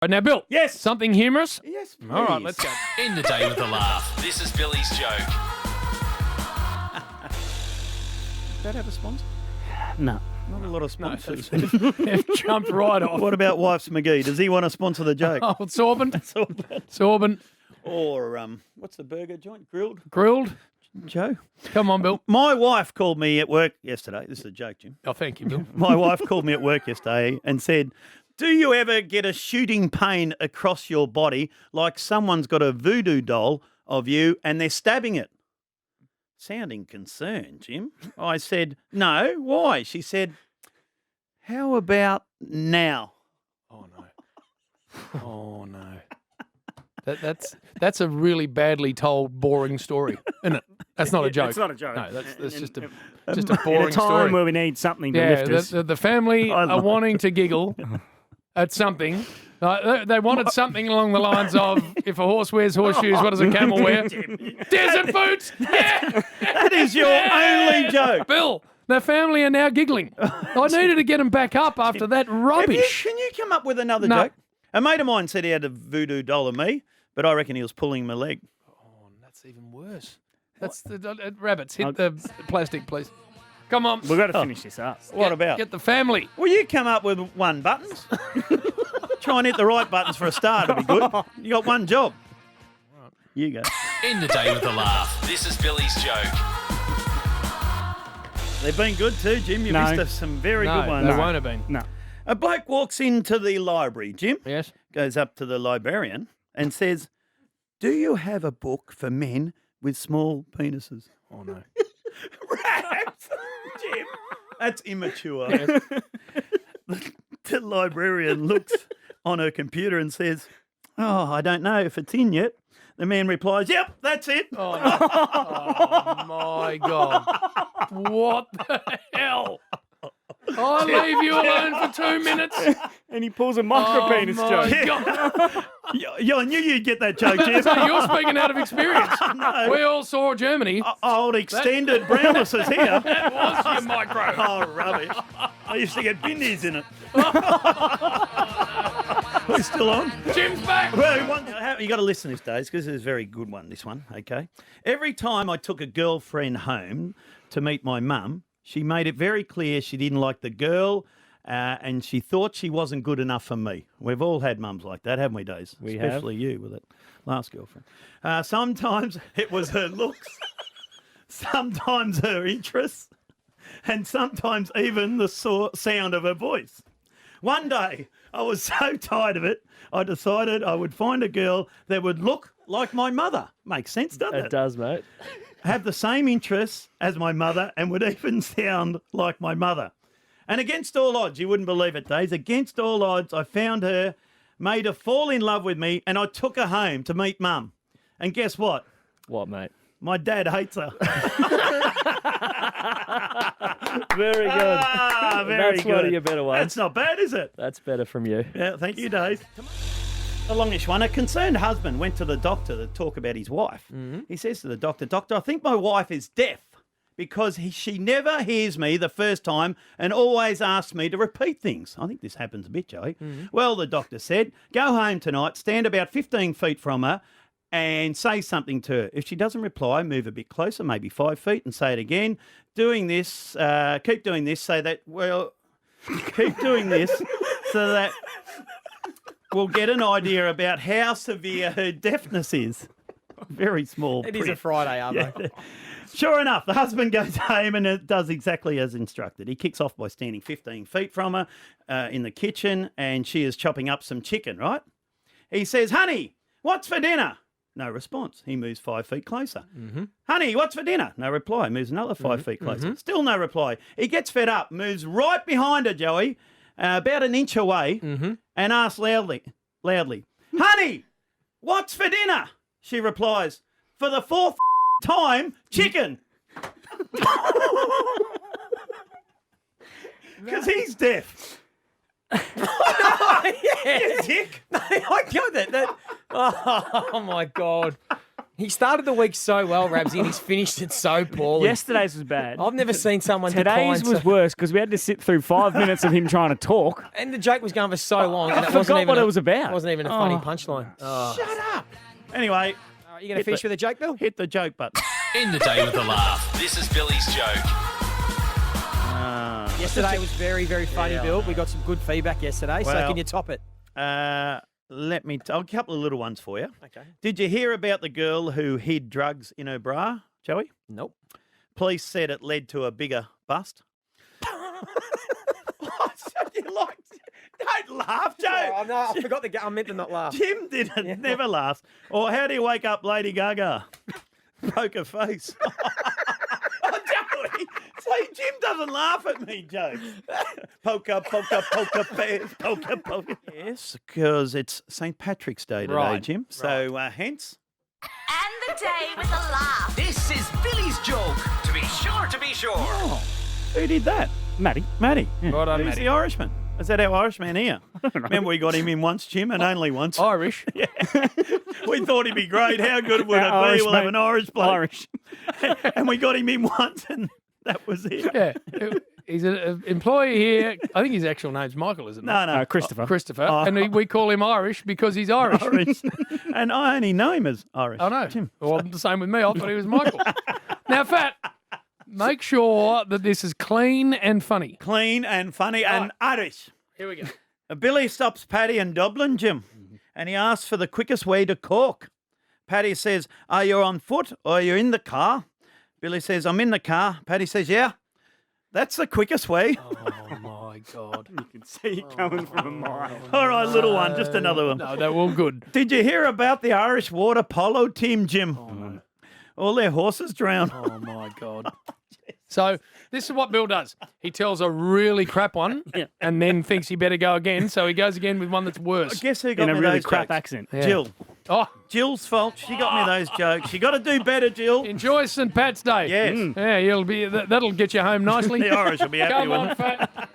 Now, Bill. Yes. Something humorous? Yes, please. All right, let's go. End the day with a laugh. This is Billy's joke. Does that have a sponsor? No. Not a lot of sponsors. Jump right off. What about Wifes McGee? Does he want to sponsor the joke? Oh, Sorbent. Sorbent. Or what's the burger joint? Grilled. Joe? Come on, Bill. My wife called me at work yesterday. This is a joke, Jim. Oh, thank you, Bill. My wife called me at work yesterday and said, do you ever get a shooting pain across your body like someone's got a voodoo doll of you and they're stabbing it? Sounding concerned, Jim. I said, no, why? She said, how about now? Oh, no. Oh, no. That's a really badly told, boring story, isn't it? That's not a joke. It's not a joke. No, that's just a In a boring time story. where we need something to lift us. The family are wanting to giggle at something. They wanted something along the lines of, if a horse wears horseshoes, what does a camel wear? Desert boots! Yeah! That is your only joke. Bill, the family are now giggling. I needed to get them back up after that rubbish. Can you come up with another No. joke? A mate of mine said he had a voodoo doll of me, but I reckon he was pulling my leg. Oh, that's even worse. That's the rabbits. Hit the plastic, please. Come on. We've got to finish this up. What about? Get the family. Will you come up with one buttons? Try and hit the right buttons for a start. It'd be good. You got one job. You go. End the day with a laugh. This is Billy's joke. They've been good too, Jim. You No. missed some very No, good ones. they won't have been. No. A bloke walks into the library, Jim. Yes. Goes up to the librarian and says, do you have a book for men with small penises? Oh, no. Rats! Jim. That's immature. The librarian looks on her computer and says, oh, I don't know if it's in yet. The man replies, yep, that's it. Oh, no. Oh, my God. What the hell? I'll leave you alone for 2 minutes. And he pulls a micro-penis Oh, joke. my God. I knew you'd get that joke, Jim. So you're speaking out of experience. We all saw Germany. Old extended Brownless is here. That was your micro. Oh, rubbish. I used to get bindies in it. We're still on. Jim's back. Well, you got to listen these days because it's a very good one, this one, okay? Every time I took a girlfriend home to meet my mum, she made it very clear she didn't like the girl and she thought she wasn't good enough for me. We've all had mums like that, haven't we, Days? We have. Especially you with that last girlfriend. Sometimes it was her looks, sometimes her interests, and sometimes even the sound of her voice. One day, I was so tired of it, I decided I would find a girl that would look like my mother. Makes sense, doesn't it? It does, mate. Have the same interests as my mother and would even sound like my mother. And against all odds, you wouldn't believe it, Days, against all odds, I found her, made her fall in love with me, and I took her home to meet Mum. And guess what? What, mate? My dad hates her. Very good. Very That's good. one of your better ones. That's not bad, is it? That's better from you. Yeah, thank you, Dave. A longish one. A concerned husband went to the doctor to talk about his wife. He says to the doctor, Doctor, I think my wife is deaf because she never hears me the first time and always asks me to repeat things. I think this happens a bit, Joey. Well, the doctor said, go home tonight, stand about 15 feet from her and say something to her. If she doesn't reply, move a bit closer, maybe 5 feet, and say it again. Doing this, keep doing this so that, keep doing this so that we'll get an idea about how severe her deafness is. Very small. It is a Friday, Arvo. Yeah. Sure enough, the husband goes home and it does exactly as instructed. He kicks off by standing 15 feet from her in the kitchen and she is chopping up some chicken, right? He says, honey, what's for dinner? No response. He moves 5 feet closer. Honey, what's for dinner? No reply. Moves another 5 feet closer. Still no reply. He gets fed up, moves right behind her, Joey, about an inch away, and asks loudly, honey, what's for dinner? She replies, for the fourth time, chicken. Because he's deaf. Yeah. Dick. I got that. Oh, my God. He started the week so well, Rabsy, and he's finished it so poorly. Yesterday's was bad. I've never seen someone Today's decline was worse because we had to sit through 5 minutes of him trying to talk. And the joke was going for so long. And I it wasn't forgot even what it was about. It wasn't even a funny punchline. Oh. Shut up. Anyway, All right, you going to finish with a joke, Bill? hit the joke button. In the day with a laugh. This is Billy's joke. Yesterday was very, very funny, Bill. We got some good feedback yesterday, so Well, can you top it? Let me a couple of little ones for you. Okay. Did you hear about the girl who hid drugs in her bra, Joey? Nope. Police said it led to a bigger bust. Don't laugh, Joe. Oh, no, I forgot I meant to not laugh. Jim didn't. Never laughs. Or how do you wake up Lady Gaga? Poker face. Oh, Joey. See, Jim doesn't laugh at me, Joe. Poker face. Poker. Yes, because it's St. Patrick's Day today, Right, Jim. So hence. And the day with a laugh. This is Billy's joke. To be sure, to be sure. Oh, who did that? Matty. Matty. Right on, Who's Matty. the Irishman? Is that our Irishman here? Remember we got him in once, Jim, and only once. Irish. We thought he'd be great. How good would it be? Irish, We'll have mate. an Irish bloke. Irish. And we got him in once, and that was it. Yeah. He's an employee here. I think his actual name's Michael, isn't it? No. Christopher. Christopher. And we call him Irish because he's Irish. Irish. And I only know him as Irish. I know. Jim. Well, the same with me. I thought he was Michael. Now, Fat, make sure that this is clean and funny. Clean and funny and Irish. Here we go. Billy stops Paddy in Dublin, Jim, and he asks for the quickest way to Cork. Paddy says, are you on foot or are you in the car? Billy says, I'm in the car. Paddy says, yeah, that's the quickest way. Oh, my God. You can see it coming from a mile. All right, little one, just another one. No, they're all good. Did you hear about the Irish water polo team, Jim? Oh, no. All their horses drowned. Oh, my God. So this is what Bill does. He tells a really crap one and then thinks he better go again. So he goes again with one that's worse. Guess who got In a me really those crap jokes? accent. Yeah. Jill. Oh, Jill's fault. She got me those jokes. You got to do better, Jill. enjoy St. Pat's Day. Yes. Yeah, you'll be. That'll get you home nicely. The Irish will be happy Come with on, it. Fat.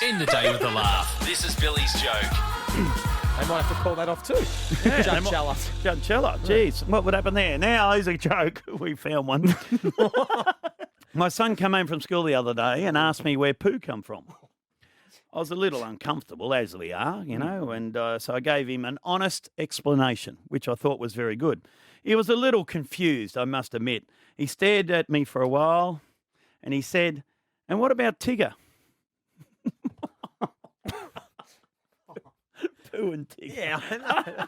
In the day with a laugh. This is Billy's joke. They might have to call that off too. Yeah, Judge they might- Chella. Judge Chella. Jeez, what would happen there? Now, here's a joke. We found one. My son came home from school the other day and asked me where poo come from. I was a little uncomfortable, as we are, you know, and so I gave him an honest explanation, which I thought was very good. He was a little confused, I must admit. He stared at me for a while and he said, and what about Tigger? Poo and Tigger. Yeah.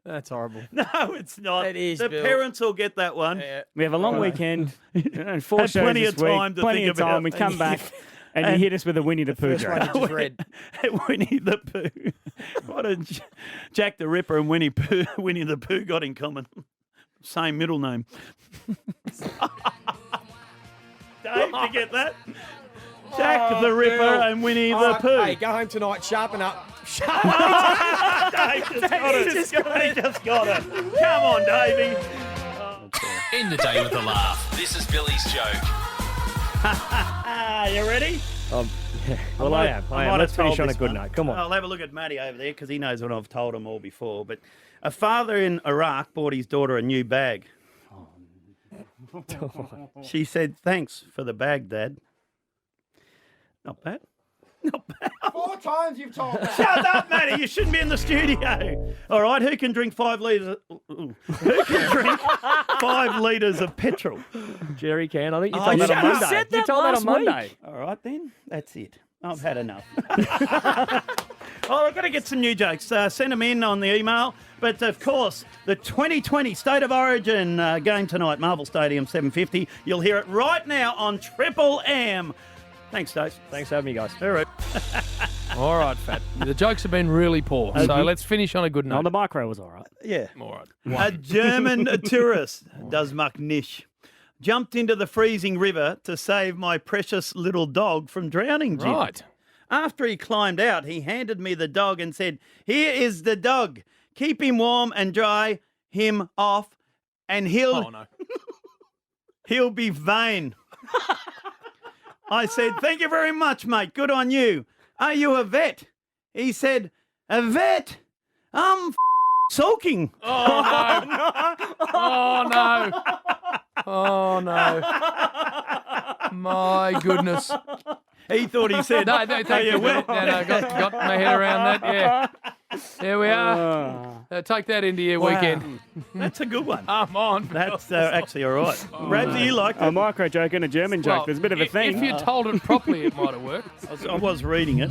That's horrible. No, it's not. It is, The Bill. parents will get that one. Yeah. We have a long weekend. Four Had shows plenty this of week, time to plenty think of time. about We come things. back and you hit us with a Winnie the Pooh First one joke. you just read. Winnie the Pooh. What a Jack the Ripper and Winnie the Pooh got in common. Same middle name. Dave, you get that? Jack the Ripper Bill. and Winnie All the right, Pooh. Hey, go home tonight. Sharpen up. Dave just got it. Come on, Davey. In the day with a laugh. This is Billy's joke. You ready? Well, I am. Let's finish on a good note. Come on. I'll have a look at Matty over there because he knows what I've told him all before. But a father in Iraq bought his daughter a new bag. She said, thanks for the bag, Dad. Not bad. Not bad. 4 times you've told that. Shut up, Matty. You shouldn't be in the studio. All right, who can drink 5 litres? Who can drink 5 litres of petrol? Jerry can. I think you Oh, told that you on Monday. said You told that on Monday. All right, then. That's it. I've had enough. Oh, I've got to get some new jokes. Send them in on the email. But, of course, the 2020 State of Origin game tonight, Marvel Stadium, 7:50. You'll hear it right now on Triple M. Thanks, Dave. Thanks for having me, guys. All right. All right, Fat. The jokes have been really poor. So let's finish on a good No, note. the micro was all right. Yeah. All right. A German tourist does muck niche. Jumped into the freezing river to save my precious little dog from drowning, Jim. Right. After he climbed out, he handed me the dog and said, "Here is the dog. Keep him warm and dry him off, and Oh, no. he'll be vain." I said, "Thank you very much, mate. Good on you. Are you a vet?" He said, "A vet? I'm Sulking. Oh no! Oh no! My goodness! He thought he said, No, thank you. you will. No, got my head around that. Yeah. There we are. Take that into your weekend. That's a good one. Come on. That's actually all right. Rabsy, you liked A it? micro joke and a German joke. Well, There's a bit of a theme. If you told it properly, it might have worked. I was reading it.